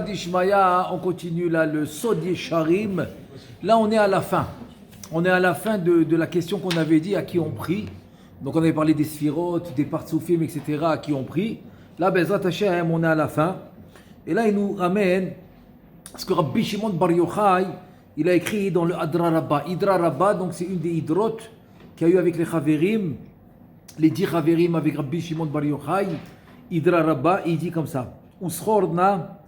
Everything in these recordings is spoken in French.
Dishmaya, on continue là, le Sod Yesharim. Là, on est à la fin. On est à la fin de la question qu'on avait dit à qui on prie. Donc, on avait parlé des sphirotes, des partsoufim, etc. à qui on prie. Là, Bezrat Hashem, on est à la fin. Et là, il nous ramène ce que Rabbi Shimon Bar Yochai, il a écrit dans le Hadra Rabbah. Hidra Rabbah, donc c'est une des hydrotes qu'il y a eu avec les Chaverim, les 10 Chaverim avec Rabbi Shimon Bar Yochai. Hidra Rabbah, il dit comme ça. Uschorna,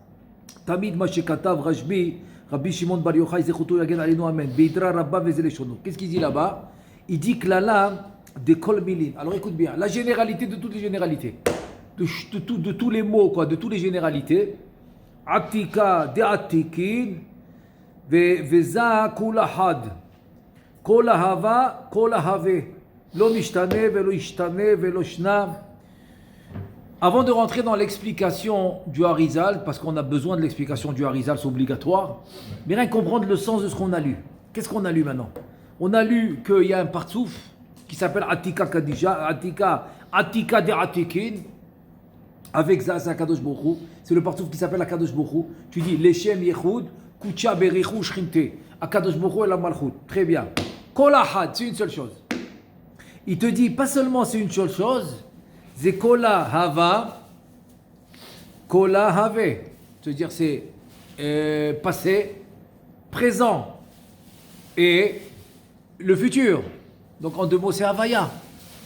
Tamid Mashekatav Rajbi, Rabbi Shimon Bar Yochai, Zechuto Yagen Alenu Amen. Beidra Rabbah Vezeleshono. Qu'est-ce qu'il dit là-bas? Il dit que là, des kol milin. Alors écoute bien, la généralité de toutes les généralités, de tous les mots, quoi, de toutes les généralités. Atika de Atikin, Veza Kulahad, Kolahava, Kolahave, Lo Mishtane, Velo Ishtane, Velo Shna. Avant de rentrer dans l'explication du Harizal, parce qu'on a besoin de l'explication du Harizal, c'est obligatoire, mais rien comprendre le sens de ce qu'on a lu. Qu'est-ce qu'on a lu maintenant? On a lu qu'il y a un partsouf qui s'appelle Atika Kadija, Atika de Atikin, avec Zaza Kadosh Borou. C'est le partsouf qui s'appelle Akadosh Borou. Tu dis Leshem Yechoud, Kucha Berichou Shrimte, Akadosh Borou et la Malchut. Très bien. Kolahad, c'est une seule chose. Il te dit pas seulement c'est une seule chose, c'est Kola Hava, Kola Have. C'est-à-dire c'est passé, présent et le futur. Donc en deux mots c'est Havaya.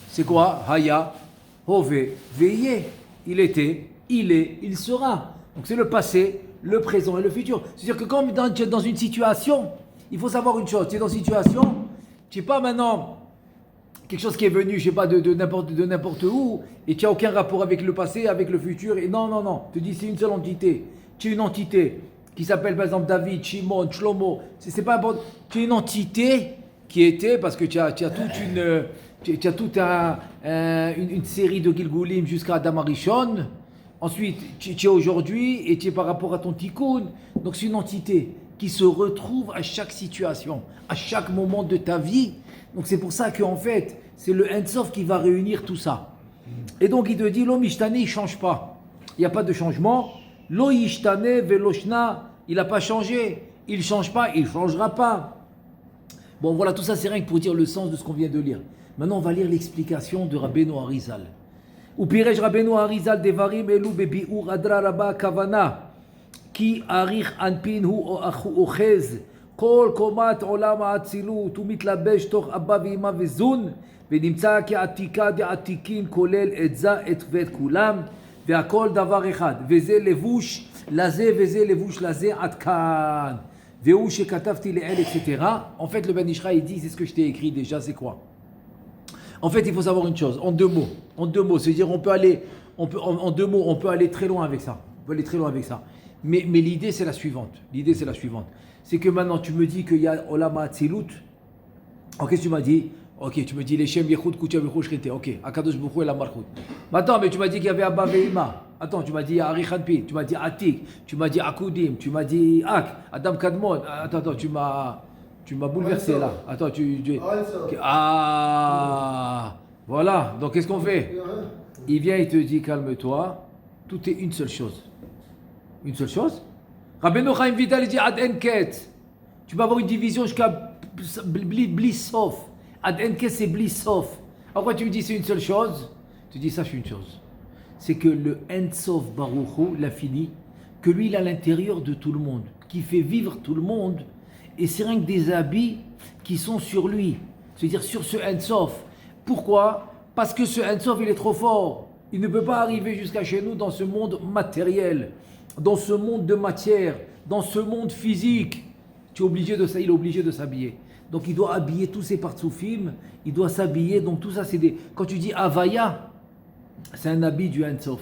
C'est quoi? Haya, Hove, Veillé. Il était, il est, il sera. Donc c'est le passé, le présent et le futur. C'est-à-dire que quand tu es dans une situation, il faut savoir une chose. Tu es dans une situation, tu n'es pas maintenant quelque chose qui est venu, je ne sais pas, de n'importe où, et tu n'as aucun rapport avec le passé, avec le futur. Et non. Je te dis, c'est une seule entité. Tu es une entité qui s'appelle par exemple David, Shimon, Shlomo. C'est pas important. Tu es une entité qui était, parce que tu as toute une série de Gilgulim jusqu'à Adam Arishon. Ensuite, tu es aujourd'hui et tu es par rapport à ton tikkun. Donc c'est une entité qui se retrouve à chaque situation, à chaque moment de ta vie. Donc c'est pour ça qu'en fait, c'est le Ein Sof qui va réunir tout ça. Et donc il te dit, Lo Mishtane, il ne change pas. Il n'y a pas de changement. Lo Yishtane Veloshna, il n'a pas changé. Il ne change pas, il ne changera pas. Bon voilà, tout ça c'est rien que pour dire le sens de ce qu'on vient de lire. Maintenant, on va lire l'explication de Rabbeinu Harizal. Ou pirej Rabbeinu Harizal devarim elu bebi'ur adra rabba kavana ki arich anpin hu ochez kol komat olam ha'atzilut umitlabesh toch abba ve'ima ve'zun ונמצא כעתיקה דעתיקין כולל את זה ואת כולם והכל דבר אחד וזה לבוש לזה וזה לבוש לזה עד כאן והוא שכתבתי לאל etc. En fait le Ben Ishra il dit c'est ce que je t'ai écrit déjà, c'est quoi? En fait, il faut savoir une chose, en deux mots, c'est-à-dire en deux mots, on peut aller très loin avec ça. Mais l'idée, c'est la suivante. C'est que maintenant, tu me dis qu'il y a Olam Hatzilut. Ok, qu'est-ce que tu m'as dit? Ok, tu me dis les Shem Yechud, Kucha Bechou Shrinte. Ok, Akadosh Bechou et la Malchut. Maintenant, mais tu m'as dit qu'il y avait Abba Ve'ima. Attends, tu m'as dit Arich Hanpin, tu m'as dit Atik, tu m'as dit Akudim, tu m'as dit Ak, Adam Kadmon. Attends, tu m'as bouleversé là. Attends, voilà. Donc qu'est-ce qu'on fait? Il vient, il te dit calme-toi. Tout est une seule chose. Une seule chose? Rabbeinu Chaim Vital dit Ad Enket. Tu vas avoir une division jusqu'à Blissof. Ad Enket c'est Blissof. Pourquoi tu me dis c'est une seule chose? Tu dis sache une chose. C'est que le Ensof Baruch Hu, l'infini, que lui il est à l'intérieur de tout le monde, qui fait vivre tout le monde. Et c'est rien que des habits qui sont sur lui, c'est-à-dire sur ce Ein Sof. Pourquoi? Parce que ce Ein Sof, il est trop fort. Il ne peut pas arriver jusqu'à chez nous dans ce monde matériel, dans ce monde de matière, dans ce monde physique. Il est obligé de s'habiller. Donc il doit habiller tous ses partsoufim, il doit s'habiller. Donc tout ça, c'est des... Quand tu dis Havaya, c'est un habit du Ein Sof.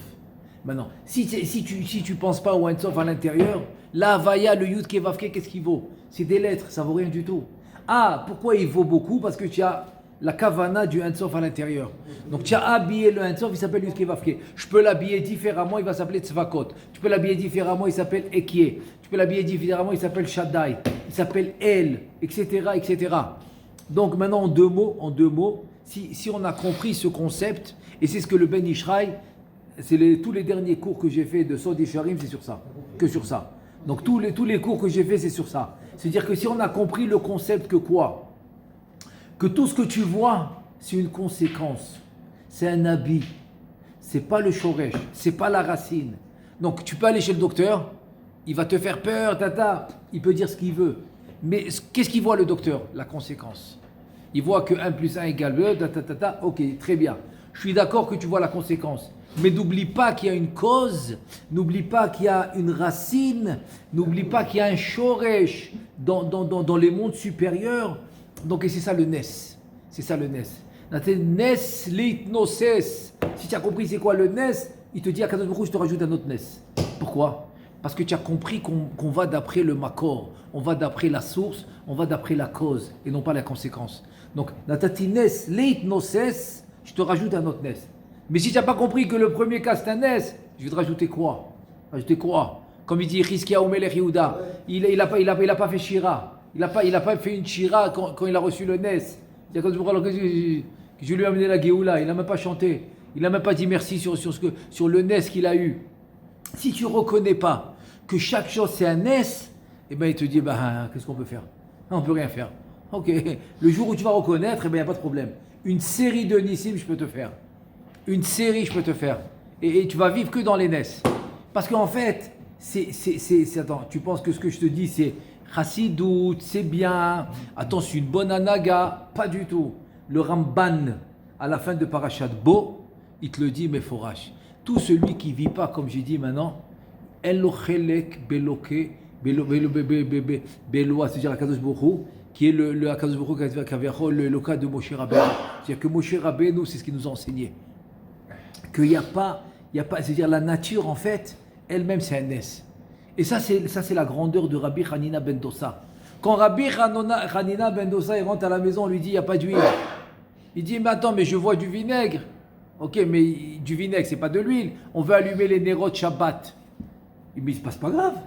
Maintenant, si tu ne penses pas au Ein Sof à l'intérieur, la Havaya, le Yud Kevavke, qu'est-ce qu'il vaut? C'est des lettres, ça vaut rien du tout. Ah, pourquoi il vaut beaucoup? Parce que tu as la kavana du Ein Sof à l'intérieur. Donc tu as habillé le Ein Sof, il s'appelle Yud Kevavke. Je peux l'habiller différemment, il va s'appeler Tzvakot. Tu peux l'habiller différemment, il s'appelle Ekie. Tu peux l'habiller différemment, il s'appelle Shaddai. Il s'appelle El, etc., etc. Donc maintenant, en deux mots, si on a compris ce concept, et c'est ce que le Ben Ishraï tous les derniers cours que j'ai fait de Sod Yesharim, c'est sur ça. Que sur ça. Donc tous les cours que j'ai fait, c'est sur ça. C'est-à-dire que si on a compris le concept que quoi? Que tout ce que tu vois, c'est une conséquence. C'est un habit. C'est pas le shoresh. C'est pas la racine. Donc tu peux aller chez le docteur, il va te faire peur, tata. Il peut dire ce qu'il veut. Mais qu'est-ce qu'il voit le docteur? La conséquence. Il voit que 1 plus 1 égale 2, tata. Ok, très bien. Je suis d'accord que tu vois la conséquence. Mais n'oublie pas qu'il y a une cause, n'oublie pas qu'il y a une racine, n'oublie pas qu'il y a un shoresh dans les mondes supérieurs. Donc, et c'est ça le Nes. C'est ça le Nes. Nes litnoses. Si tu as compris c'est quoi le Nes, il te dit à Kadosh Baruch Hu, je te rajoute un autre Nes. Pourquoi? Parce que tu as compris qu'on va d'après le makor, on va d'après la source, on va d'après la cause et non pas la conséquence. Donc, Nes litnoses, je te rajoute un autre Nes. Mais si tu n'as pas compris que le premier cas c'est un Nes, je vais te rajouter quoi? Rajouter quoi? Comme il dit Chizkia Omelech Yehuda, il n'a pas fait Shira. Il n'a pas fait une Shira quand il a reçu le Nes. C'est quand je lui ai amené la Géoula, il n'a même pas chanté. Il n'a même pas dit merci sur le Nes qu'il a eu. Si tu ne reconnais pas que chaque chose c'est un Nes, eh ben, il te dit qu'est-ce qu'on peut faire? On ne peut rien faire. Ok, le jour où tu vas reconnaître, eh ben, il n'y a pas de problème. Une série de Nissim, je peux te faire. Une série, je peux te faire. Et tu vas vivre que dans les Nes. Parce qu'en fait, attends, tu penses que ce que je te dis, c'est Chassidout, c'est bien. Attends, c'est une bonne anaga. Pas du tout. Le Ramban, à la fin de Parashat Bo, il te le dit, mais forash. Tout celui qui ne vit pas, comme j'ai dit maintenant, Elochelek Beloke, Beloa, c'est-à-dire Akadosh Baruch Hu, qui est le Akadosh Baruch Hu, le cas de Moshe Rabbeinu. C'est-à-dire que Moshe Rabbeinu, c'est ce qu'il nous a enseigné. Qu'il n'y a pas, c'est-à-dire la nature en fait, elle-même c'est un Nes. Et ça c'est la grandeur de Rabbi Hanina ben Dosa. Quand Rabbi Hanina ben Dosa il rentre à la maison, on lui dit il n'y a pas d'huile. Il dit mais attends, mais je vois du vinaigre. Ok, mais du vinaigre c'est pas de l'huile. On veut allumer les Nerot Shabbat. Il me dit c'est pas grave.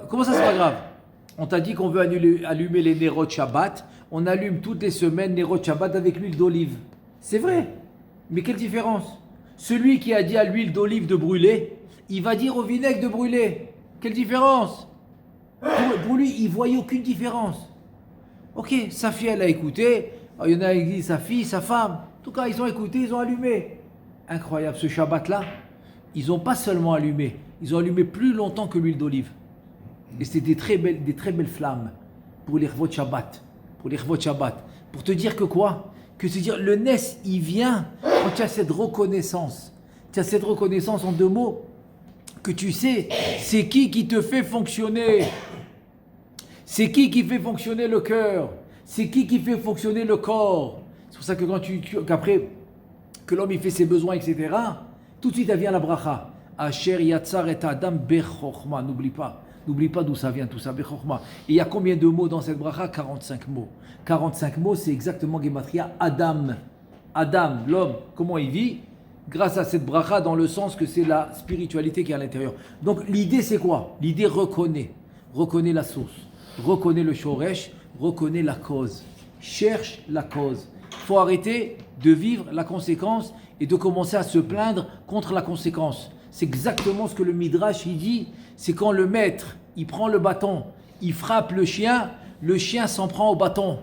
Comment ça c'est pas grave? On t'a dit qu'on veut allumer les Nerot Shabbat. On allume toutes les semaines Nerot Shabbat avec l'huile d'olive. C'est vrai. Mais quelle différence? Celui qui a dit à l'huile d'olive de brûler, il va dire au vinaigre de brûler. Quelle différence? Pour lui, il ne voyait aucune différence. Ok, sa fille, elle a écouté. Il y en a qui disent sa fille, sa femme. En tout cas, ils ont écouté, ils ont allumé. Incroyable, ce Shabbat-là, ils n'ont pas seulement allumé, ils ont allumé plus longtemps que l'huile d'olive. Et c'était des très belles flammes pour les Revot Shabbat. Pour te dire que quoi? Que se dire, le Nes, il vient quand tu as cette reconnaissance. Tu as cette reconnaissance en 2 mots, que tu sais, c'est qui te fait fonctionner. C'est qui fait fonctionner le cœur. C'est qui fait fonctionner le corps. C'est pour ça que qu'après, que l'homme il fait ses besoins, etc., tout de suite, elle vient la bracha. Asher yatzar et adam bechorma. N'oublie pas d'où ça vient tout ça, bechorma. Et il y a combien de mots dans cette bracha? 45 mots. 45 mots, c'est exactement Gematria Adam. Adam, l'homme, comment il vit? Grâce à cette bracha, dans le sens que c'est la spiritualité qui est à l'intérieur. Donc l'idée c'est quoi? L'idée reconnaît la source, reconnaît le shoresh, reconnaît la cause, cherche la cause. Il faut arrêter de vivre la conséquence et de commencer à se plaindre contre la conséquence. C'est exactement ce que le Midrash il dit, c'est quand le maître, il prend le bâton, il frappe le chien s'en prend au bâton.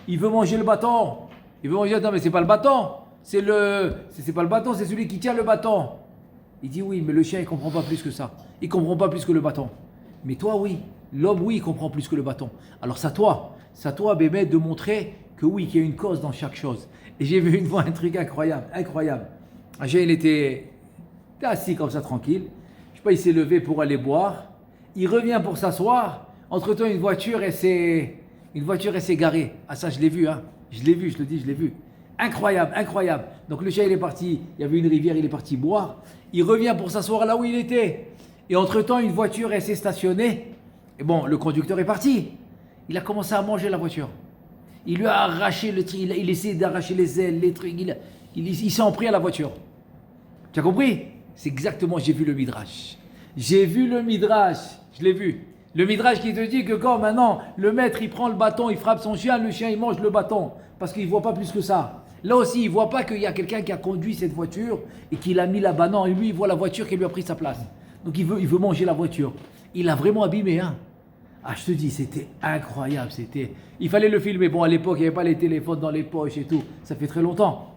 Il veut manger le bâton. Il veut manger, non mais c'est pas le bâton. C'est pas le bâton, c'est celui qui tient le bâton. Il dit oui, mais le chien il comprend pas plus que ça. Il comprend pas plus que le bâton. Mais toi oui, l'homme oui, il comprend plus que le bâton. Alors c'est à toi bébé de montrer que oui, qu'il y a une cause dans chaque chose. Et j'ai vu une fois un truc incroyable. Il était assis comme ça tranquille. Je sais pas, il s'est levé pour aller boire. Il revient pour s'asseoir. Entre-temps, une voiture, elle s'est garée. Ah ça, je l'ai vu, hein. Je l'ai vu. Incroyable. Donc le chien, il est parti, il y avait une rivière, il est parti boire. Il revient pour s'asseoir là où il était. Et entre-temps, une voiture, elle s'est stationnée. Et bon, le conducteur est parti. Il a commencé à manger la voiture. Il lui a arraché le truc, il essayait d'arracher les ailes, les trucs. Il s'en pris à la voiture. Tu as compris? C'est exactement, j'ai vu le Midrash. Je l'ai vu. Le Midrash qui te dit que quand maintenant le maître il prend le bâton, il frappe son chien, le chien il mange le bâton parce qu'il ne voit pas plus que ça. Là aussi, il ne voit pas qu'il y a quelqu'un qui a conduit cette voiture et qui l'a mis là-bas. Non, et lui, il voit la voiture qui lui a pris sa place. Donc il veut manger la voiture. Il l'a vraiment abîmé, hein. Ah, je te dis, c'était incroyable. Il fallait le filmer. Bon, à l'époque, il n'y avait pas les téléphones dans les poches et tout. Ça fait très longtemps.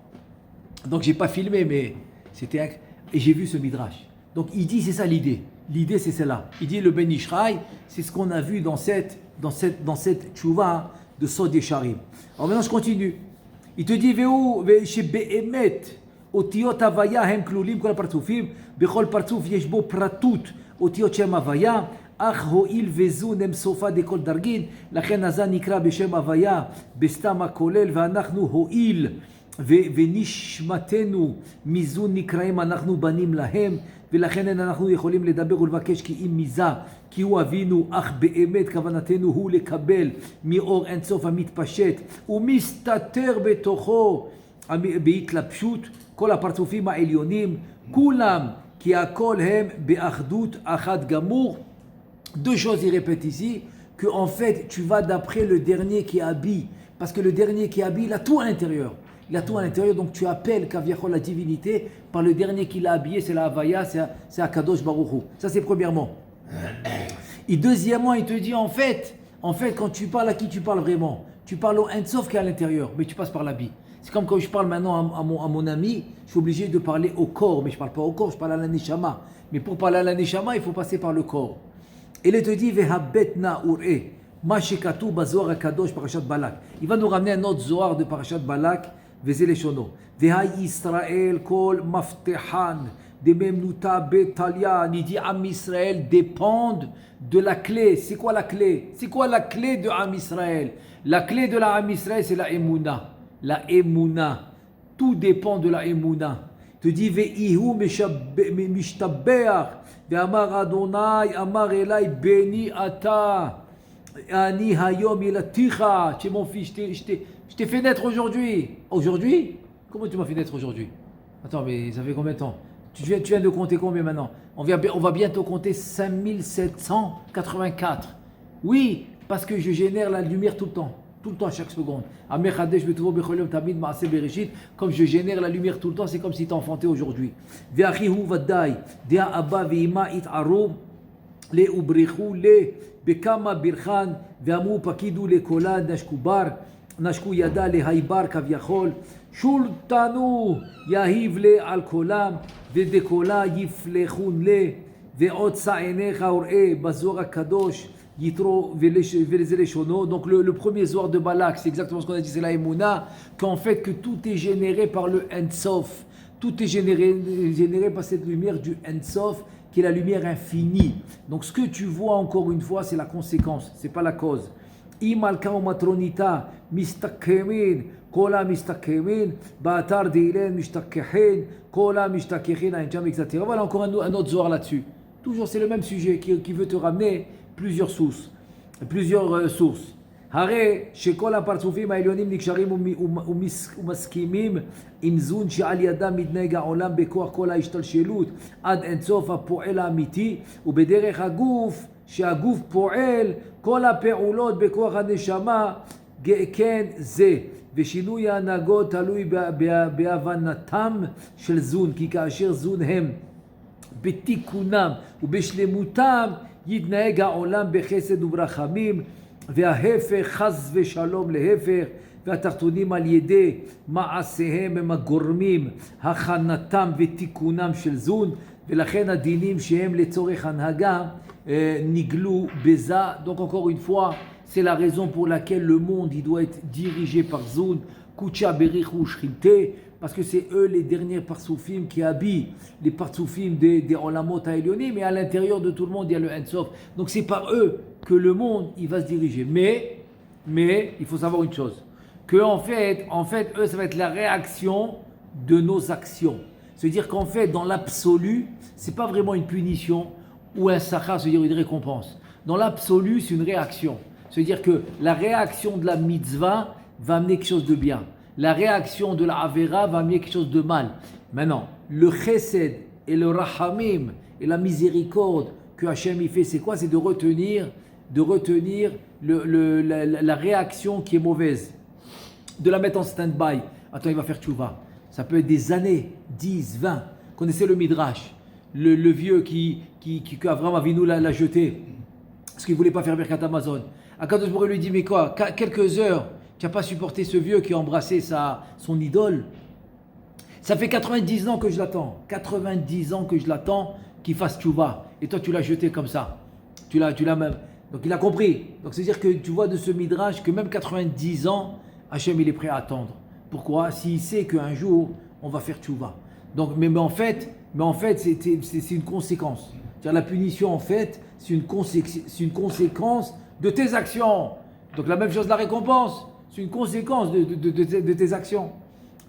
Donc, j'ai pas filmé, mais c'était... Et j'ai vu ce midrash. Donc, il dit, c'est ça l'idée. L'idée, c'est celle-là. Il dit, le Ben Ishraï, c'est ce qu'on a vu dans cette tchouva de Sod Yesharim. Alors maintenant, je continue. Il te dit, chez Be'emet, אותיות הוויה הם כלולים כל הפרצופים, בכל פרצוף יש בו פרטות אותיות שם הוויה, אך הואיל וזון הם סופה דכל דרגין, לכן הזה נקרא בשם הוויה בסתם הכולל, ואנחנו הואיל ונשמתנו מזון נקראים אנחנו בנים להם, ולכן אנחנו יכולים לדבר ולבקש כי אם מזה, כי הוא אבינו, אך באמת כוונתנו הוא לקבל מאור אינסוף המתפשט ומסתתר בתוכו בהתלבשות כל הפרצופים העליונים, כולם, כי הכל הם באחדות אחת גמור. Deux choses, il répète ici, que en fait, tu vas d'après le dernier qui habille, parce que le dernier qui habille, il a tout à l'intérieur. Il a tout à l'intérieur, donc tu appelles Kaviachol la divinité par le dernier qui l'a habillé, c'est la Havaya, c'est Akadosh Baruch Hu. Ça, c'est premièrement. Et deuxièmement, il te dit, en fait, quand tu parles, à qui tu parles vraiment? Tu parles au Ensof qui est à l'intérieur, mais tu passes par l'habit. C'est comme quand je parle maintenant à mon ami, je suis obligé de parler au corps, mais je ne parle pas au corps, je parle à la Neshama. Mais pour parler à la Neshama, il faut passer par le corps. Et il te dit, Vehabetna ur'e, ma shekatu bazoar akadosh parashat Balak. Il va nous ramener un autre zohar de parashat Balak, veze leshono. Vehai Israël kol maftehan, de memnuta betalia. Il dit, Am Israël dépendent de la clé. C'est quoi la clé? C'est quoi la clé de Am Israël? La clé de la Am Israël, c'est la Emouna. La Emouna. Tout dépend de la Emouna. Tu dis, Ve'ihu mishtabeach, Ve'amar Adonai, Amar Elai, Beni Ata, Ani Hayom Yelaticha. Tu es mon fils, je t'ai fait naître aujourd'hui. Aujourd'hui? Comment tu m'as fait naître aujourd'hui? Attends, mais ça fait combien de temps? Tu viens de compter combien maintenant? On va bientôt compter 5784. Oui, parce que je génère la lumière tout le temps, à chaque seconde. Comme je génère la lumière tout le temps, c'est comme si tu enfantais aujourd'hui. נשקו ידה להיבר כביכול, שולטנו יהיב לה על קולם, ודקולה יפלחון לה, ועוד עיניך וראה בזוהר הקדוש, יתרו ולזה לשונו. Donc le premier zohar de Balak, c'est exactement ce qu'on a dit, c'est la Emouna, qu'en fait que tout est généré par le Ensof, tout est généré par cette lumière du Ensof, qui est la lumière infinie. Donc ce que tu vois encore une fois, c'est la conséquence, c'est pas la cause. Imalka ou matronita mistakemin, kola mistakemin, baatar deilen mistakehin, kola mistakehin, etc. Voilà encore un autre zohar là-dessus. Toujours c'est le même sujet qui veut te ramener plusieurs sources. הרי שכל הפרצופים העליונים נקשרים ומסכימים עם זון שעל ידם מתנהג העולם בכוח כל ההשתלשלות עד אינסוף הפועל האמיתי, ובדרך הגוף שהגוף פועל כל הפעולות בכוח הנשמה כן זה, ושינוי ההנהגות תלוי בהבנתם של זון, כי כאשר זון הם בתיקונם ובשלמותם יתנהג העולם בחסד וברחמים, וההפך חס ושלום להפך, והתחתונים על ידי מעשיהם הם הגורמים הכנתם ותיקונם של זון, ולכן הדינים שהם לצורך הנהגה נגלו בזה. Donc encore une fois, c'est la raison pour laquelle le monde il doit être dirigé par Zun, Kucha Berichu Shrimte, parce que c'est eux les derniers parsoufim qui habillent les parsoufim des Olamot Haelyonim, mais à l'intérieur de tout le monde il y a le Ensof. Donc c'est par eux que le monde il va se diriger. Mais il faut savoir une chose, que en fait eux ça va être la réaction de nos actions. C'est-à-dire qu'en fait dans l'absolu, c'est pas vraiment une punition ou un sachar, c'est-à-dire une récompense. Dans l'absolu, c'est une réaction. C'est-à-dire que la réaction de la mitzvah va amener quelque chose de bien. La réaction de la avera va amener quelque chose de mal. Maintenant, le chesed et le rahamim et la miséricorde que Hachem y fait, c'est quoi? C'est de retenir la réaction qui est mauvaise, de la mettre en stand-by. attends, il va faire tchouva. Ça peut être des années, 10, 20. Connaissez le Midrash, le vieux qui Avraham Avinu l'a jeté, parce qu'il ne voulait pas faire Birkat Amazon. Akadosh Baruch Hu lui dit, mais quoi, quelques heures, tu n'as pas supporté ce vieux qui a embrassé son idole. Ça fait 90 ans que je l'attends. 90 ans que je l'attends qu'il fasse tchouva. Et toi, tu l'as jeté comme ça. Tu l'as même. Donc, il a compris. Donc, c'est-à-dire que tu vois de ce Midrash que même 90 ans, Hachem, il est prêt à attendre. Pourquoi? S'il sait qu'un jour, on va faire tchouva. Donc, mais en fait, c'est une conséquence. C'est-à-dire la punition, en fait, c'est une conséquence de tes actions. Donc, la même chose, la récompense, c'est une conséquence de tes actions.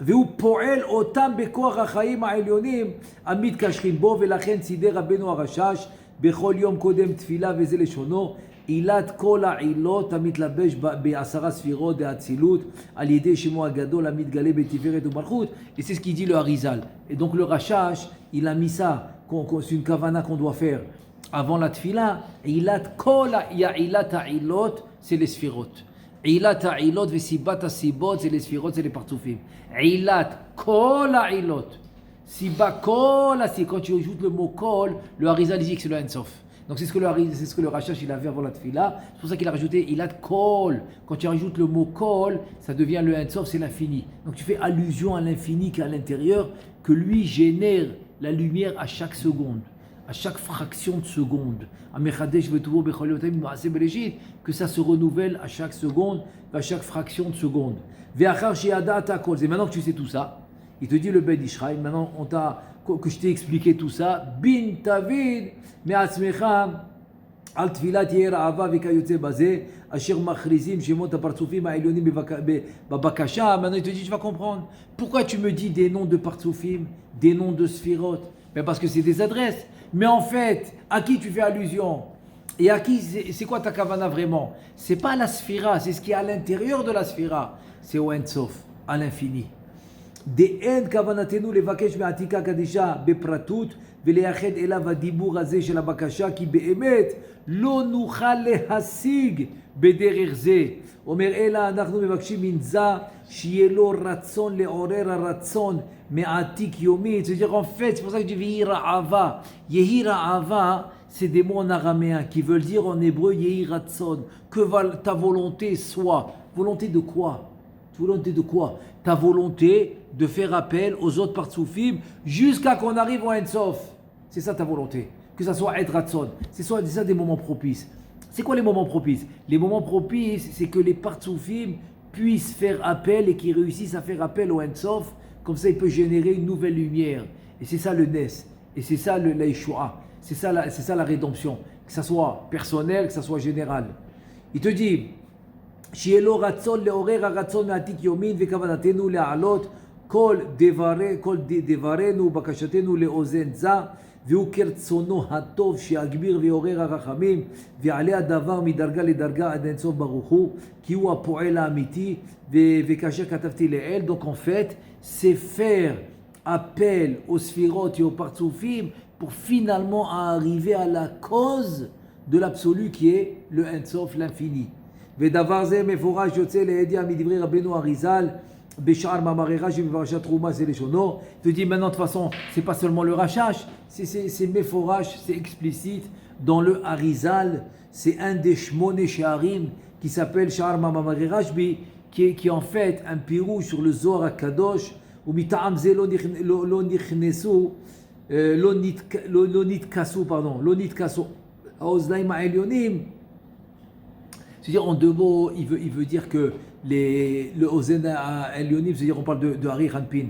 והוא פועל אותם בכוח החיים העליונים המתקשרים בו, ולכן סידר רבנו הרשש בכל יום קודם תפילה, וזה לשונו עילת כל העילות המתלבש בעשרה ספירות דאצילות על ידי שמו הגדול המתגלה בתפארת ומלכות. Et c'est ce qu'il dit le Harizal. Et donc le Rashash, il a mis ça, c'est une kavana qu'on doit faire avant la tfila. עילת כל עילת העילות, c'est les sphirot. עילת העילות וסיבת הסיבות, c'est les sphirot, c'est les partoufim. עילת כל העילות. Siba kol, c'est quand tu ajoutes le mot kol, le Harizal dit que c'est le Ensof. Donc c'est ce que le Rashash il avait avant la tfila. C'est pour ça qu'il a rajouté ilat kol. Quand tu rajoutes le mot kol, ça devient le Ensof, c'est l'infini. Donc tu fais allusion à l'infini qui est à l'intérieur, que lui génère la lumière à chaque seconde, à chaque fraction de seconde. Que ça se renouvelle à chaque seconde, à chaque fraction de seconde. Et maintenant que tu sais tout ça, il te dit le Ben Ishraï, maintenant que je t'ai expliqué tout ça, bin tavid me'atzmecha al tfilat yeh ra'ava v'kayotze bazeh asher machrizim shemot ha'partzufim ha'elyonim b'bakasha. Maintenant il te dit, tu vas comprendre. Pourquoi tu me dis des noms de partzufim, des noms de sphirot? Ben parce que c'est des adresses. Mais en fait, à qui tu fais allusion? Et à qui, c'est quoi ta kavana vraiment? C'est pas la sphira, c'est ce qui est à l'intérieur de la sphira. C'est au Ensof, à l'infini. דאין כוונתנו לבקש מעתיקה קדישה בפרטות ולייחד אליו הדיבור הזה של הבקשה, כי באמת לא נוכל להשיג בדרך זה. אומר אלא אנחנו מבקשים מנזה שיהיה לו רצון לעורר הרצון מעתיק יומי. C'est-à-dire en fait, c'est pour ça que je dis Yehi Ra'ava. Yehi Ra'ava, c'est des mots en araméen qui veulent dire en hébreu Yehi Ratzon, que ta volonté soit. Volonté de quoi? Volonté de quoi? Ta volonté de faire appel aux autres partsoufim jusqu'à qu'on arrive au Ensof. C'est ça ta volonté. Que ça soit Ed Ratson. C'est ça des moments propices. C'est quoi les moments propices? Les moments propices, c'est que les partsoufim puissent faire appel et qu'ils réussissent à faire appel au Ensof. Comme ça, il peut générer une nouvelle lumière. Et c'est ça le Nes. Et c'est ça le Yeshua. C'est ça la rédemption. Que ça soit personnel, que ça soit général. Il te dit... שיהיה לו רצון לעורר הרצון מעתיק יומין, וכוונתנו להעלות כל דברינו בקשתנו לאוזן זה, והוא כרצונו הטוב שיגביר ויעורר הרחמים, ויעלה הדבר מדרגה לדרגה עד אינסוף ברוך הוא, כי הוא הפועל האמיתי. וכאשר כתבתי לאל, donc en fait c'est faire appel aux sphirotes et aux partzufim pour finalement arriver à la cause de l'absolu qui est le Ensof, l'infini. ודבר זה מפורש יוצא לידיעה מדברי רבנו אריזל בשאר מאמרי רש"י בפרשת תרומה, c'est לשונו. Tu dis maintenant de toute façon c'est pas seulement le Rashash, c'est מפורש, c'est explicite dans le Arizal. C'est un des Shmone She'arim qui s'appelle שאר מאמרי רש"י, qui est en fait un pirouge sur le Zohar HaKadosh. ומטעם זה לא נכנסו לא נתכסו האוזניים העליונים. C'est-à-dire, en deux mots, il veut dire que le Ozen Elyonim, c'est-à-dire on parle de Hari Hanpin.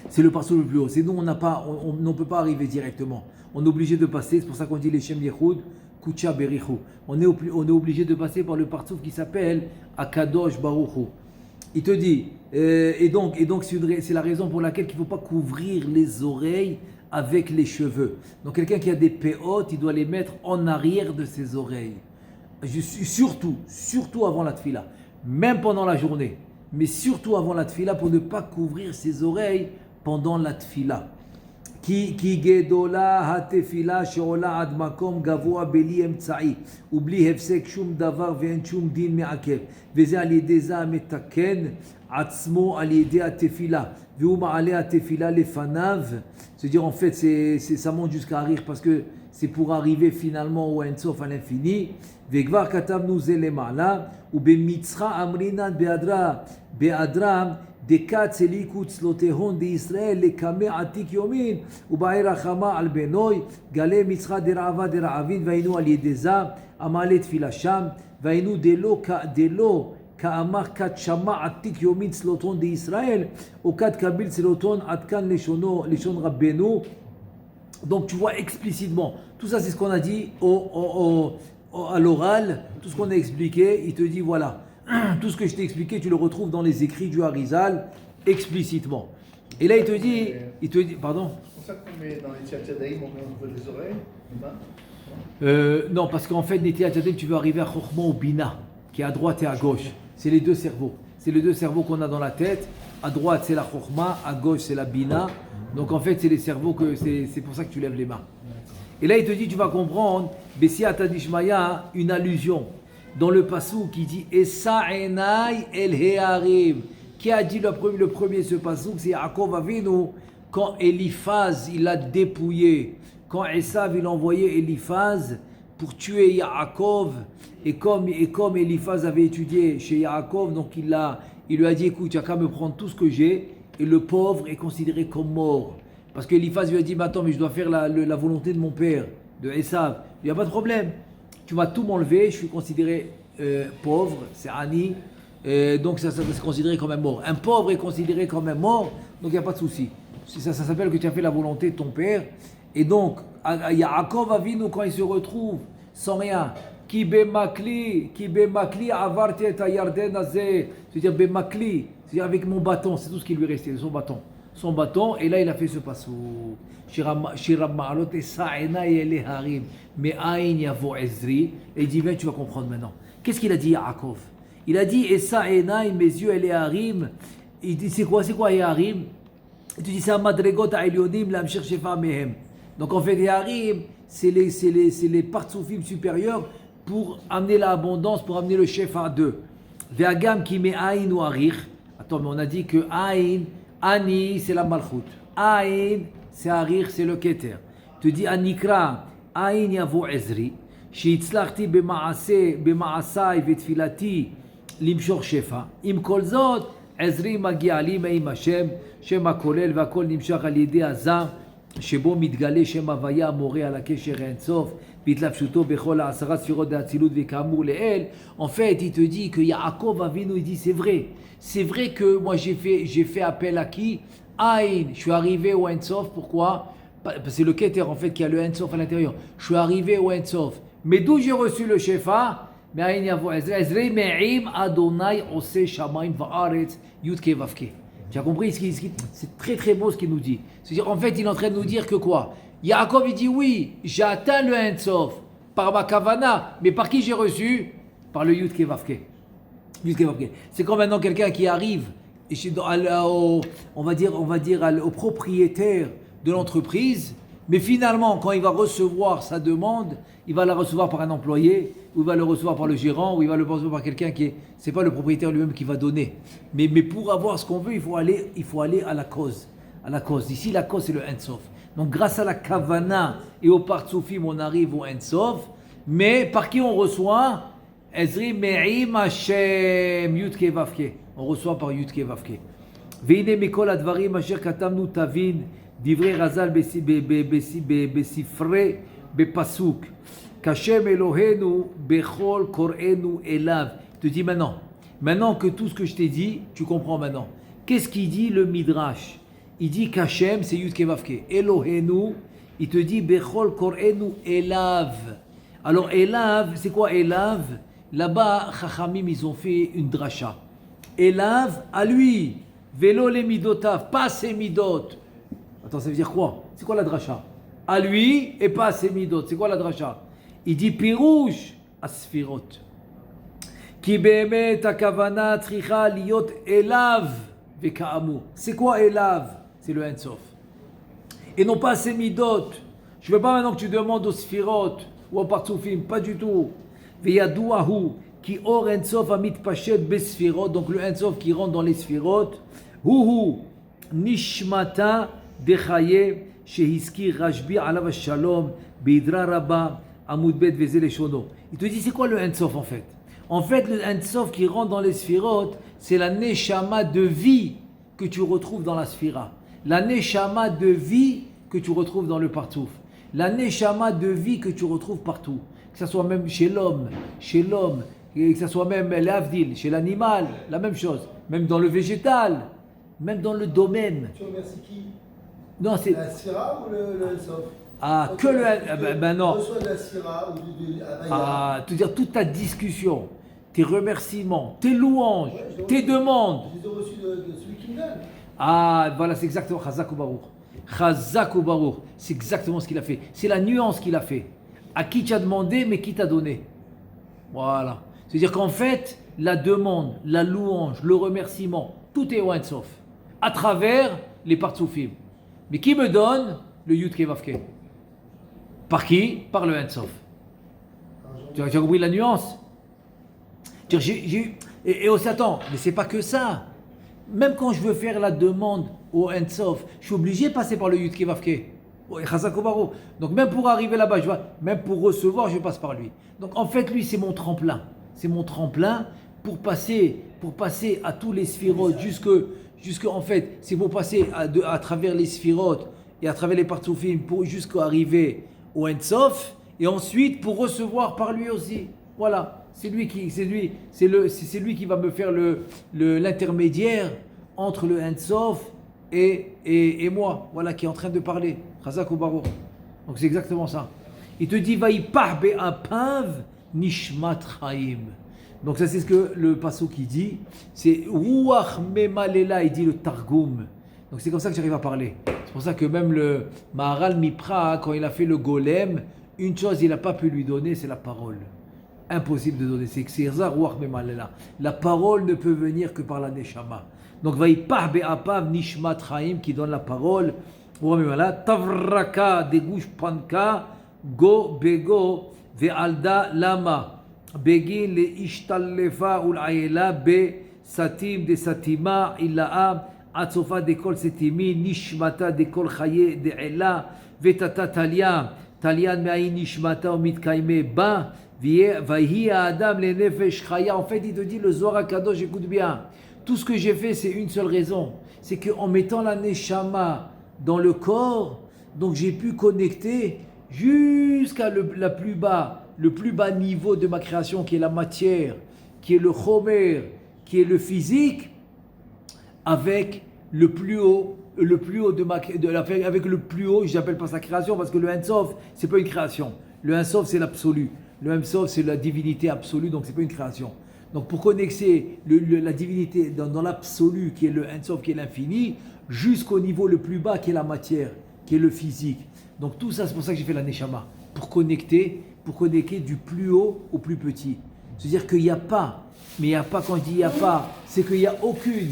C'est le parcours le plus haut. Sinon, on ne peut pas arriver directement. On est obligé de passer, c'est pour ça qu'on dit les Shem Yehud, Kucha Berichu. On est obligé de passer par le parcours qui s'appelle Akadosh Baruchu. Il te dit, et donc c'est la raison pour laquelle il ne faut pas couvrir les oreilles avec les cheveux. Donc quelqu'un qui a des péotes, il doit les mettre en arrière de ses oreilles. Surtout avant la tfila, même pendant la journée, mais surtout avant la tfila pour ne pas couvrir ses oreilles pendant la tfila. כי גדולה התפילה שעולה עד מקום גבוה בלי אמצעי ובלי הפסק שום דבר ואין שום דין מעכב, וזה על ידי זה המתקן Atzmo al-yedé at-tefila. Ve'u ma'ale at-tefila lefanav. C'est-à-dire, en fait, ça monte jusqu'à rire parce que c'est pour arriver finalement au Ein-Sof à l'infini. Ve'gvar katamnu ze lema'ala. Ou be'mitzra amrinan be'adram. Dekat selikut slotehon de Israël le kame atik yomin ou ba'ira chama al benoy gale mitzra derava deravid vainu al yedeza amalet filasham vainu delo ka'amar kat shama atik yomin sloton de Israël ou kat kabil sloton atkan lishon rabbenu. Donc tu vois explicitement tout ça, c'est ce qu'on a dit à l'oral, tout ce qu'on a expliqué. Il te dit voilà, tout ce que je t'ai expliqué, tu le retrouves dans les écrits du Harizal explicitement. Et là, il te dit, pardon. C'est pour ça qu'on met dans les Tzitzadaïm, on met au niveau des oreilles, non, parce qu'en fait, Netilat Yadayim, tu veux arriver à Chokhmah ou Bina, qui est à droite et à gauche. C'est les deux cerveaux. C'est les deux cerveaux qu'on a dans la tête. À droite, c'est la Chokhmah, à gauche, c'est la Bina. Donc en fait, c'est les cerveaux c'est pour ça que tu lèves les mains. Et là, il te dit, tu vas comprendre, Bessia Tadishmaya, une allusion dans le passou qui dit Essa enai el hearim. Qui a dit le premier ce passou? C'est Yaakov Avinu, quand Eliphaz il a dépouillé, quand Esav il a envoyé Eliphaz pour tuer Yaakov, et comme Eliphaz avait étudié chez Yaakov, donc il lui a dit écoute, tu n'as qu'à me prendre tout ce que j'ai, et le pauvre est considéré comme mort. Parce que Eliphaz lui a dit mais attends, mais je dois faire la volonté de mon père, de Esav. Il n'y a pas de problème. Tu vas tout m'enlever, je suis considéré pauvre, c'est Ani, donc ça va se considérer comme un mort. Un pauvre est considéré comme un mort, donc il n'y a pas de souci. Ça s'appelle que tu as fait la volonté de ton père. Et donc, Yaakov Avinu, quand il se retrouve sans rien, Ki bemakli avarti et ayarden azeh, c'est-à-dire bemakli, c'est-à-dire avec mon bâton, c'est tout ce qui lui restait, son bâton, et là il a fait ce passou. Shiram ma'alot et sa'ena et les harim. Mais aïn yavo ezri. Et il dit, viens, tu vas comprendre maintenant. Qu'est-ce qu'il a dit, Yaakov? Il a dit, et sa'ena, mes yeux et les harim. Il dit, c'est quoi les harim? Il te dit, c'est un madregot à elionim, l'amshir shefa mehem. Donc en fait, les harim, c'est les partsoufim supérieurs pour amener l'abondance, pour amener le chef à deux. Ve'agam ki me aïn ou harir. Attends, mais on a dit que aïn, ani, c'est la malchut. Aïn, c'est Harir, c'est le Keter. Tu dis Anikra, Aïn Yavo Ezri, Shiitzlachti Bema'asai Vetfilati Limshor Shefa, Im Kolzot, Ezri Magiali Meim Hashem, Shem HaKolel Vakol Nimshach Al Yedei Azam, Shebo Mitgale Shem Havaya Moré Ala Kesher Ein Sof, Bitlapshuto Bechol Asara Sfirot de Hatzilut Vekamur Leel. En fait, il te dit que Yaakov Avinu, il dit c'est vrai que moi j'ai fait appel à qui? Aïn, je suis arrivé au Ein Sof, pourquoi? Parce que c'est le Keter en fait qui a le Ein Sof à l'intérieur. Je suis arrivé au Ein Sof. Mais d'où j'ai reçu le Shefa? Mais Aïn Yavo Ezri Me'im Adonai Ose Shamaim Va'aretz Yudke Vavke. Tu as compris? C'est très très beau ce qu'il nous dit. C'est-à-dire en fait il est en train de nous dire que quoi? Yaakov il dit oui, j'ai atteint le Ein Sof par ma Kavana, mais par qui j'ai reçu? Par le Yudke Vavke. C'est comme maintenant quelqu'un qui arrive on va dire au propriétaire de l'entreprise, mais finalement quand il va recevoir sa demande, il va la recevoir par un employé, ou il va le recevoir par le gérant, ou il va le recevoir par quelqu'un c'est pas le propriétaire lui-même qui va donner. Mais pour avoir ce qu'on veut, il faut aller à la cause. Ici la cause c'est le Ein Sof. Donc grâce à la Kavana et au Partsoufim, on arrive au Ein Sof, mais par qui on reçoit? Ezri Me'im Hashem Yudke Vavke. On reçoit par Yudke Vavke. Veine mikol advarim asher katamnu tavin divrei Razal besifre bepasuk kashem Elohenu bechol korenu elav. Il te dit maintenant que tout ce que je t'ai dit, tu comprends maintenant. Qu'est-ce qu'il dit le Midrash? Il dit qu'Hashem c'est Yudke Vavke. Elohenu, il te dit bechol korenu elav. Alors elav, c'est quoi elav? Là-bas, Chachamim, ils ont fait une dracha. Elav, à lui, vélo les midotav, pas ses midot. Attends, ça veut dire quoi? C'est quoi la dracha? À lui et pas ses midot. C'est quoi la dracha? Il dit pirouche à sfirot. Ki behemet akavana tricha liot elav vekaamu. C'est quoi elav? C'est le Ein Sof. Et non pas ses midot. Je ne veux pas maintenant que tu demandes aux sfirot ou aux partsoufim, pas du tout. Veyaduahu Ki or Ensof amit pachet besfirot, donc le Ensof qui rentre dans les sfirot, Huhu nishmata dechaye shehiski rashbi alav shalom beidra rabba amud bet vezel shono. Il te dit c'est quoi le Ensof en fait? En fait le Ensof qui rentre dans les sfirot, c'est la neshama de vie que tu retrouves dans la sphira. La neshama de vie que tu retrouves dans le partouf. La neshama de vie que tu retrouves partout. Que ce soit même chez l'homme, que ce soit même l'avdil, chez l'animal, la même chose. Même dans le végétal, même dans le domaine. Tu remercies qui? Non, c'est... La Syrah ou le Sof? Ah, que le... Ben non. Reçois de la Syrah ou du Ah, te dire toute ta discussion, tes remerciements, tes louanges, tes demandes. Je les ai reçus de celui qui me donne. Ah, voilà, c'est exactement Chazak ou Baruch. Chazak ou Baruch, c'est exactement ce qu'il a fait. C'est la nuance qu'il a fait. À qui tu as demandé, mais qui t'a donné. Voilà. C'est-à-dire qu'en fait, la demande, la louange, le remerciement, tout est au Ein Sof. À travers les partsoufim. Mais qui me donne le Yud Kei Vav Kei? Par qui? Par le Ein Sof. Tu as compris la nuance? Et aussi, attends, mais c'est pas que ça. Même quand je veux faire la demande au Ein Sof, je suis obligé de passer par le Yud Kei Vav Kei. Donc même pour arriver là-bas, même pour recevoir, je passe par lui. Donc en fait, lui, c'est mon tremplin. C'est mon tremplin pour passer à tous les sphirotes, jusque en fait, c'est pour passer à travers les sphirotes et à travers les partsoufim pour jusqu'à arriver au Ein Sof, et ensuite pour recevoir par lui aussi. Voilà, c'est lui qui va me faire l'intermédiaire entre le Ein Sof et moi, voilà, qui est en train de parler. Chazak ou Baruch. Donc c'est exactement ça. Il te dit Vaïpah be'apav nishmat chaim. Donc ça c'est ce que le pasuk qui dit. C'est Ruach memalela, il dit le Targum. Donc c'est comme ça que j'arrive à parler. C'est pour ça que même le Maharal Mipra, quand il a fait le golem, une chose il n'a pas pu lui donner, c'est la parole. Impossible de donner. C'est que c'est Ruach memalela. La parole ne peut venir que par la neshama. Donc Vaïpah be'apav nishmat chaim qui donne la parole. Tavraka de gushpanka go bego ve'alda lama begin le ishtallefa ul ayela be satim de satima illaa atsofa de kol setimi nishmata de kol chaye de ela vetata talia talian me'ayin nishmata o mitkaime ba vahi adam le nefesh chaya. En fait il te dit le Zohar HaKadosh, écoute bien, tout ce que j'ai fait c'est une seule raison, c'est qu'en mettant la neshama dans le corps, donc j'ai pu connecter jusqu'à le plus bas niveau de ma création, qui est la matière, qui est le chomer, qui est le physique, avec le plus haut avec le plus haut, je n'appelle pas ça création, parce que le Ein Sof, c'est pas une création. Le Ein Sof, c'est l'absolu. Le Ein Sof, c'est la divinité absolue, donc c'est pas une création. Donc pour connecter la divinité dans l'absolu, qui est le Ein Sof, qui est l'infini, jusqu'au niveau le plus bas qui est la matière, qui est le physique. Donc tout ça, c'est pour ça que j'ai fait la Neshama, pour connecter du plus haut au plus petit. C'est-à-dire qu'il n'y a pas, mais il n'y a pas, quand je dis il n'y a pas, c'est qu'il n'y a aucune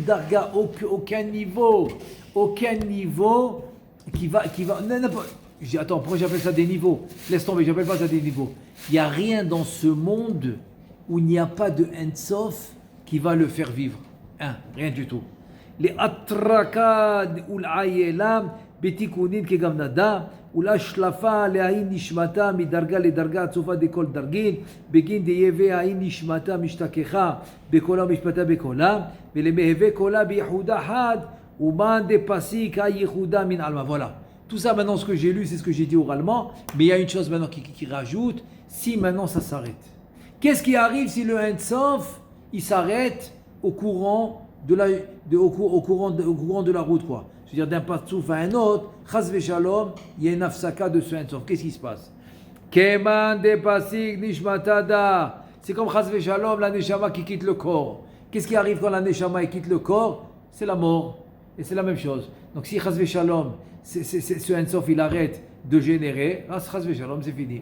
darga, aucun niveau qui va, attends, pourquoi j'appelle ça des niveaux? Laisse tomber, j'appelle pas ça des niveaux. Il n'y a rien dans ce monde où il n'y a pas de Ein Sof qui va le faire vivre. Rien du tout. Les atrakad ul ayelam betikunin kegamnada ul ashlafa le ayin nishmata midarga le darga atsofa de kol dargin begin de yeve ayin nishmata mishtakecha bekola mishpata bekola vele meheve kola biyehuda had uman de pasik ha yehuda min alma. Voilà. Tout ça maintenant, ce que j'ai lu, c'est ce que j'ai dit oralement, mais il y a une chose maintenant qui rajoute, si maintenant ça s'arrête. Qu'est-ce qui arrive si le Ein Sof il s'arrête au courant de la route, quoi. C'est-à-dire d'un partsouf à un autre, chas v'shalom, il y a une afsaka de ce Ein Sof. Qu'est-ce qui se passe? Keman de pasik nishmatada. C'est comme chas v'shalom, la neshama qui quitte le corps. Qu'est-ce qui arrive quand la neshama quitte le corps? C'est la mort. Et c'est la même chose. Donc si chas v'shalom, ce Ein Sof il arrête de générer, chas v'shalom, c'est fini.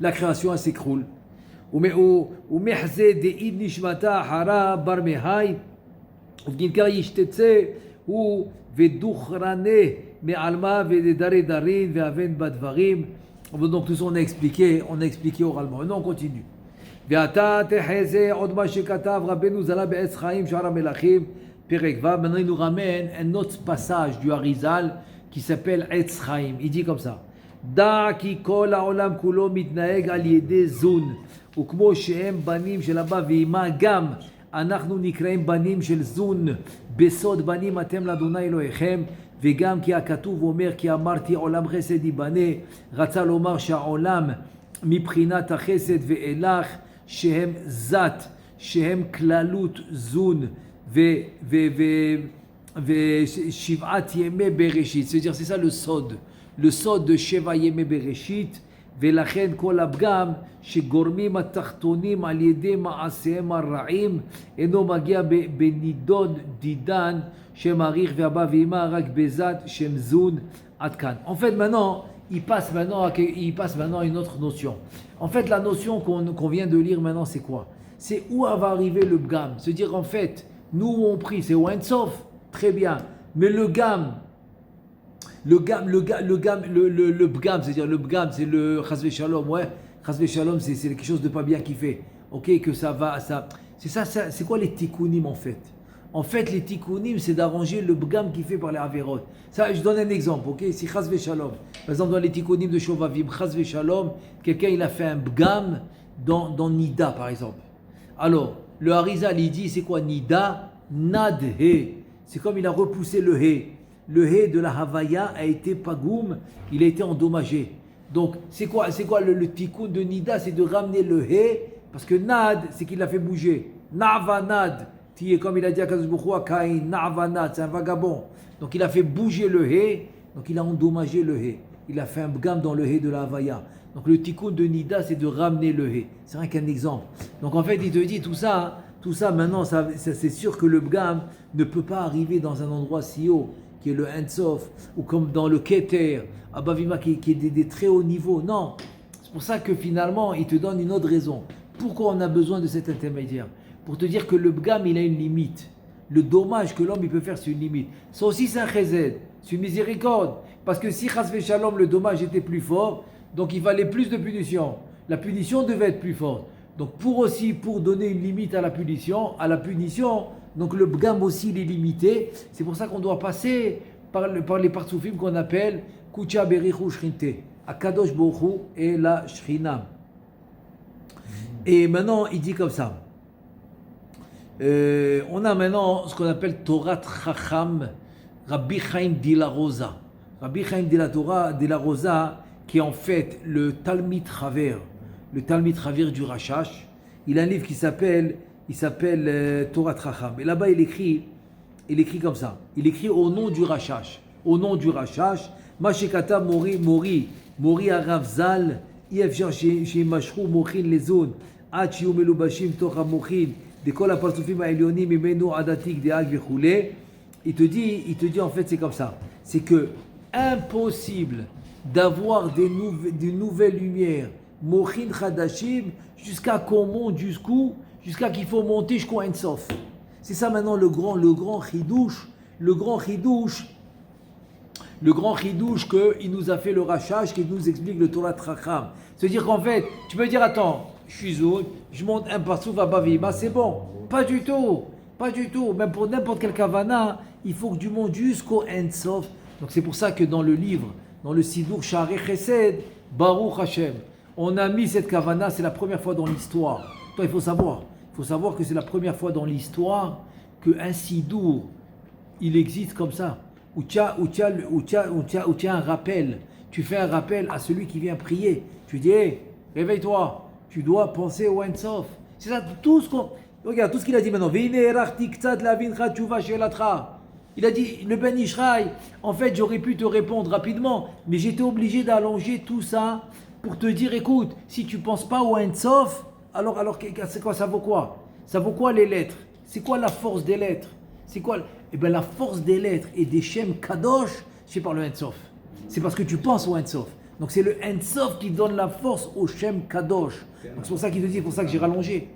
La création elle s'écroule. ומחזה דאיד נשמתה חרה בר מהי ובגין כך ישתצא הוא ודוכרנה מעלמה ודרי דרין ואבן בדברים Donc tout ça on a expliqué oralement. Maintenant on continue. Maintenant il nous ramène un autre passage du Harizal qui s'appelle Etz Chaim. Il dit comme ça. Da ki kol haolam kulo mitnaeg al yede zun ukmo shehem banim shel abba ve'ima gam אנחנו נקראים בנים של זון בסוד בנים אתם לאדוני אלוהיכם וגם כי הכתוב אומר כי אמרתי עולם חסד ייבנה רצה לומר שהעולם מבחינת החסד ואילך שהם זת שהם כללות זון ושבעת ימי בראשית, c'est-à-dire c'est ça le sod de שבע ימי בראשית ולכן כל הפגם שגורמים התחתונים על ידי מעשיהם הרעים אינו מגיע בנידון דידן שמעריך ואבא ואמא רק בזת שם זון עד כאן. En fait maintenant il passe maintenant à une autre notion. En fait la notion qu'on vient de lire maintenant c'est quoi? C'est où va arriver le pgam, se dire en fait nous on prie c'est Ein Sof, très bien, mais le pgam, c'est-à-dire le pgam, c'est le chas shalom, ouais, chas shalom, c'est quelque chose de pas bien qui fait, ok, que ça va, c'est ça, c'est quoi les tikkunim en fait? En fait, les tikkunim, c'est d'arranger le pgam qui fait par les averot. Ça, je donne un exemple, ok, si chas shalom, par exemple dans les tikkunim de Shovavim, chas shalom, quelqu'un il a fait un pgam dans Nida par exemple. Alors, le Harizal il dit, c'est quoi Nida? Nad he. C'est comme il a repoussé le he. Le he de la Havaya a été pagoum, il a été endommagé. Donc, c'est quoi le tikkun de Nida? C'est de ramener le he, parce que Nad, c'est qu'il l'a fait bouger. Na'vanad, comme il a dit à Kadosh Baruch Hu, Kain, Na'vanad, c'est un vagabond. Donc, il a fait bouger le he, donc il a endommagé le he. Il a fait un bgam dans le he de la Havaya. Donc, le tikkun de Nida, c'est de ramener le he. C'est rien qu'un exemple. Donc, en fait, il te dit tout ça maintenant, c'est sûr que le bgam ne peut pas arriver dans un endroit si haut, qui est le Ein Sof, ou comme dans le Keter, Abavima, qui est des très hauts niveaux. Non, c'est pour ça que finalement, il te donne une autre raison. Pourquoi on a besoin de cet intermédiaire? Pour te dire que le bgam, il a une limite. Le dommage que l'homme il peut faire, c'est une limite. Ça aussi, c'est un chesed, c'est une miséricorde. Parce que si chas v'shalom, le dommage était plus fort, donc il fallait plus de punition. La punition devait être plus forte. Donc pour donner une limite à la punition, donc le bgam aussi il est limité. C'est pour ça qu'on doit passer par les partsoufim qu'on appelle Kucha Berichu Shrinte, Akadosh Baruch Hu et la Shrina. Et maintenant il dit comme ça. On a maintenant ce qu'on appelle Torah Chacham, Rabbi Chaim de la Rosa. Rabbi Chaim de la Rosa, qui est en fait le Talmid Chaver du Rashash. Il a un livre qui s'appelle Torah Chacham. Et là-bas, il écrit comme ça. Il écrit au nom du Rashash. Mashekata Mori Arav Zal, Yefjar Shemashru Mochin Lezon, Achiu Melubashim Torah Mochin, de Kol Apartufim Aelionim, Imenu Adatik, de Ag Vechule. Il te dit en fait, c'est comme ça. C'est que impossible d'avoir des nouvelles lumières, Mochin Chadashim, jusqu'à qu'on monte jusqu'à qu'il faut monter jusqu'au Ein Sof. C'est ça maintenant le grand chidouche qu'il nous a fait le Rashash, qui nous explique le Torah Chacham. C'est-à-dire qu'en fait, tu peux dire, attends, je suis zoun, je monte un parsouf à Bavima, c'est bon. Pas du tout. Même pour n'importe quel kavana, il faut que tu montes jusqu'au Ein Sof. Donc c'est pour ça que dans le livre, dans le Sidur Sha'arei Chesed, Baruch Hashem, on a mis cette kavana, c'est la première fois dans l'histoire. Toi, il faut savoir que c'est la première fois dans l'histoire qu'un Sidur, il existe comme ça. Où tu as un rappel. Tu fais un rappel à celui qui vient prier. Tu dis, hey, réveille-toi, tu dois penser au Ein Sof. C'est ça, regarde, tout ce qu'il a dit maintenant. Il a dit, le Ben Ishraï, en fait, j'aurais pu te répondre rapidement, mais j'étais obligé d'allonger tout ça pour te dire, écoute, si tu ne penses pas au Ein Sof, alors c'est quoi, ça vaut quoi? Ça vaut quoi les lettres? C'est quoi la force des lettres? C'est quoi? Eh bien, la force des lettres et des Shem Kadosh, c'est par le Ein Sof. C'est parce que tu penses au Ein Sof. Donc c'est le Ein Sof qui donne la force au Shem Kadosh. Donc c'est pour ça qu'il te dit, c'est pour ça que j'ai rallongé.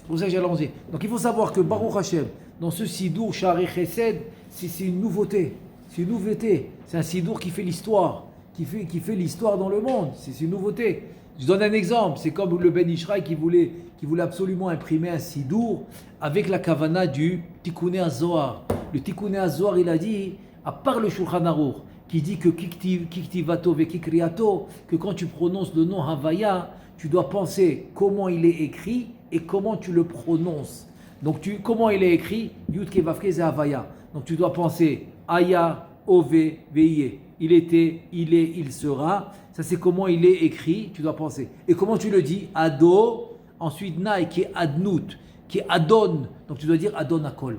Donc il faut savoir que Baruch Hashem, dans ce Sidur Sha'arei Chesed, c'est une nouveauté. C'est un Sidur qui fait l'histoire, qui fait l'histoire dans le monde. C'est une nouveauté. Je donne un exemple. C'est comme le Ben Ishraï qui voulait absolument imprimer un sidour avec la kavana du Tikkuné HaZohar. Le Tikkuné HaZohar, il a dit, à part le Shulchan Aruch, qui dit que Kiktivato ve Kikriato, que quand tu prononces le nom Havaya, tu dois penser comment il est écrit et comment tu le prononces. Donc, comment il est écrit, Yud Kevavke c'est Havaya. Donc, tu dois penser Aya, Ove, Veye. Il était, il est, il sera. Ça, c'est comment il est écrit, tu dois penser. Et comment tu le dis? Ado, ensuite Naï, qui est Adnout, qui est Adon. Donc, tu dois dire Adon Akol.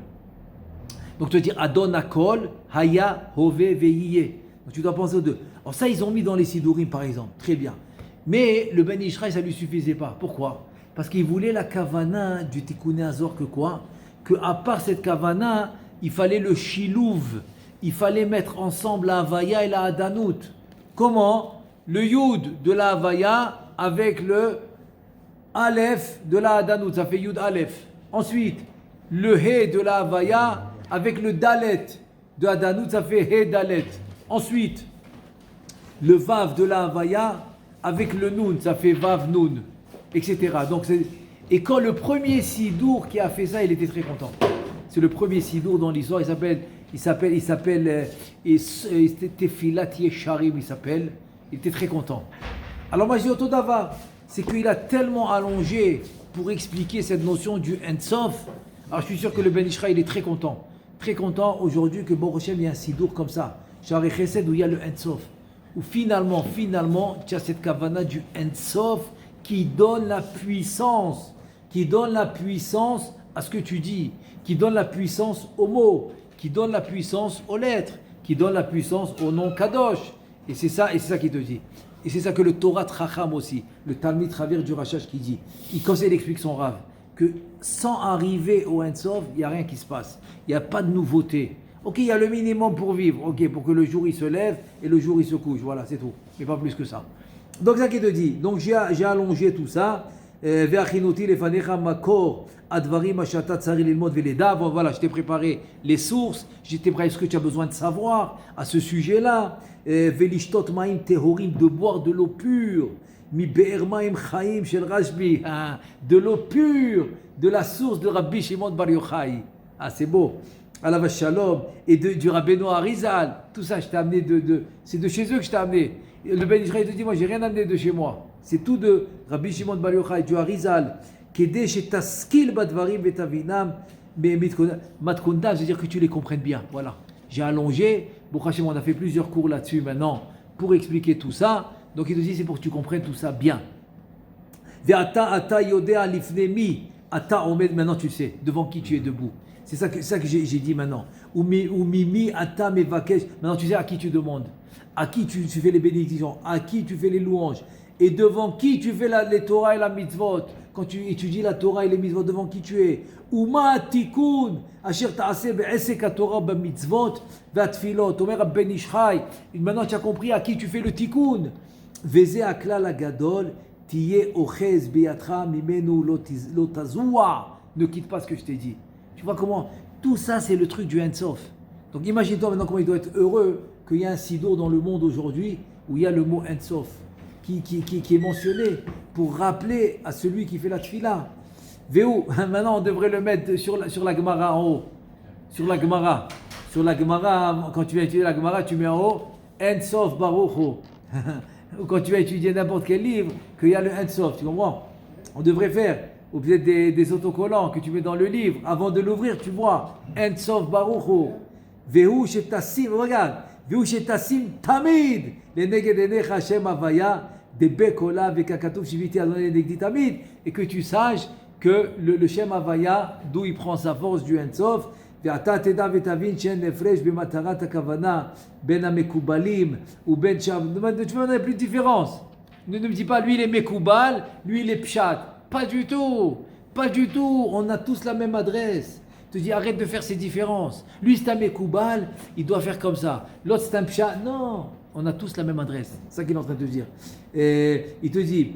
Donc, tu dois dire Adon Akol, Haya, Hove, Veye. Donc, tu dois penser aux deux. Alors, ça, ils ont mis dans les Sidurim, par exemple. Très bien. Mais le Ben Ishraï, ça ne lui suffisait pas. Pourquoi? Parce qu'il voulait la kavana du Tikkuné HaZohar que quoi? Que à part cette kavana, il fallait le shilouv. Il fallait mettre ensemble la Havaya et la Adanout. Comment? Le Yud de la Havaya avec le Aleph de la Adanout. Ça fait Yud Aleph. Ensuite, le He de la Havaya avec le Dalet de Adanout. Ça fait He Dalet. Ensuite, le Vav de la Havaya avec le Nun. Ça fait Vav Nun. Etc. Donc, et quand le premier Sidour qui a fait ça, il était très content. C'est le premier Sidour dans l'histoire. Il s'appelle Tefilat Yesharim, il s'appelle. Il était très content. Alors moi je dis Otodava, c'est qu'il a tellement allongé pour expliquer cette notion du Ensof. Alors je suis sûr que le Ben Ishraï il est très content. Très content aujourd'hui que Baruch Hashem, il y a un Sidour comme ça. Shari Chesed où il y a le Ensof. Où finalement, tu as cette kavana du Ensof qui donne la puissance. Qui donne la puissance à ce que tu dis. Qui donne la puissance aux mots. Qui donne la puissance aux lettres, qui donne la puissance au nom Kadosh. Et c'est ça qu'il te dit. Et c'est ça que le Torah Tracham aussi, le Talmid Travers du Rachash qui dit, quand il explique son Rav, que sans arriver au Ein-Sof, il n'y a rien qui se passe. Il n'y a pas de nouveauté. Ok, il y a le minimum pour vivre, ok, pour que le jour il se lève et le jour il se couche, voilà, c'est tout. Mais pas plus que ça. Donc ça qu'il te dit. Donc j'ai allongé tout ça. Voilà, je t'ai préparé les sources, je t'ai préparé ce que tu as besoin de savoir à ce sujet-là. De boire de l'eau pure, de l'eau pure, de la source de Rabbi Shimon Bar Yochai. Ah, c'est beau. Alav Shalom, et du Rabbeinu Arizal. Tout ça, je t'ai amené c'est de chez eux que je t'ai amené. Le Ben Israël te dit, moi, j'ai rien amené de chez moi. C'est tout de Rabbi Shimon Bar Yochai, du Arizal. Kedesh taskil badvarim vetavinam matkondam, c'est-à-dire que tu les comprennes bien. Voilà. J'ai allongé. Baruch Hashem, on a fait plusieurs cours là-dessus maintenant pour expliquer tout ça. Donc il te dit, c'est pour que tu comprennes tout ça bien. Ve'ata ata yodea lifnemi. Ata omed, maintenant tu sais devant qui tu es debout. C'est ça que j'ai dit maintenant. Ou mimi ata mevakesh. Maintenant tu sais à qui tu demandes. À qui tu fais les bénédictions. À qui tu fais les louanges. Et devant qui tu fais les Torah et la mitzvot. Quand tu étudies la Torah et les mitzvot, devant qui tu es. Uma tikun, asher ta'aseh be'esek ha-Torah b'mitzvot v'atfilot. Omer Ben Ishraï. Maintenant tu as compris à qui tu fais le tikkun. Veze aklal agadol, tiye ochez beyatra mimenu lo tazua. Ne quitte pas ce que je t'ai dit. Tu vois comment tout ça c'est le truc du Ein-Sof. Donc imagine-toi maintenant comment il doit être heureux qu'il y a un sidour dans le monde aujourd'hui où il y a le mot Ein-Sof. Qui est mentionné pour rappeler à celui qui fait la tfila. Véou, maintenant on devrait le mettre sur la Gemara en haut. Sur la Gemara. Sur la Gemara, quand tu vas étudier la Gemara, tu mets en haut Ein-Sof Baruch. Ou quand tu vas étudier n'importe quel livre, qu'il y a le Ein-Sof, tu comprends? On devrait faire, ou peut-être des autocollants que tu mets dans le livre. Avant de l'ouvrir, tu vois Ein-Sof Baruch. Véou, shetassim, regarde. Véou, shetassim tamid. Les neged Hashem Havaya. Et que tu saches que le Shem Havaya, d'où il prend sa force du Ein-Sof, tu vois, plus de différence. Ne me dis pas, lui il est Mekoubal, lui il est Pshat. Pas du tout. Pas du tout. On a tous la même adresse. Tu te dis, arrête de faire ces différences. Lui c'est un Mekoubal, il doit faire comme ça. L'autre c'est un Pshat. Non. On a tous la même adresse. C'est ça qu'il est en train de te dire. Et il te dit,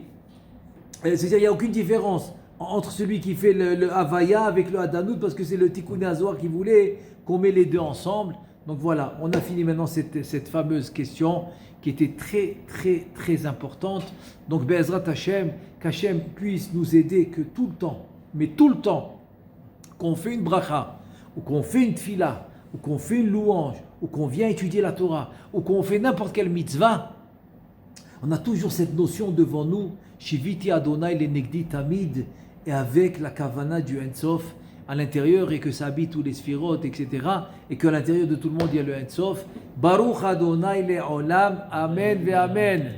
c'est-à-dire il n'y a aucune différence entre celui qui fait le Havaya avec le Adanout, parce que c'est le Tikkuné HaZohar qui voulait qu'on met les deux ensemble. Donc voilà, on a fini maintenant cette fameuse question qui était très très très importante. Donc Be'ezrat Hashem, qu'Hashem puisse nous aider que tout le temps, mais tout le temps, qu'on fait une bracha, ou qu'on fait une tfila, ou qu'on fait une louange, ou qu'on vient étudier la Torah, ou qu'on fait n'importe quelle mitzvah, on a toujours cette notion devant nous, Shiviti Adonai le Negdi Tamid, et avec la kavana du Ensof à l'intérieur, et que ça habite tous les sphirotes, etc. Et qu'à l'intérieur de tout le monde il y a le Ensof. Baruch Adonai le Olam, Amen ve Amen.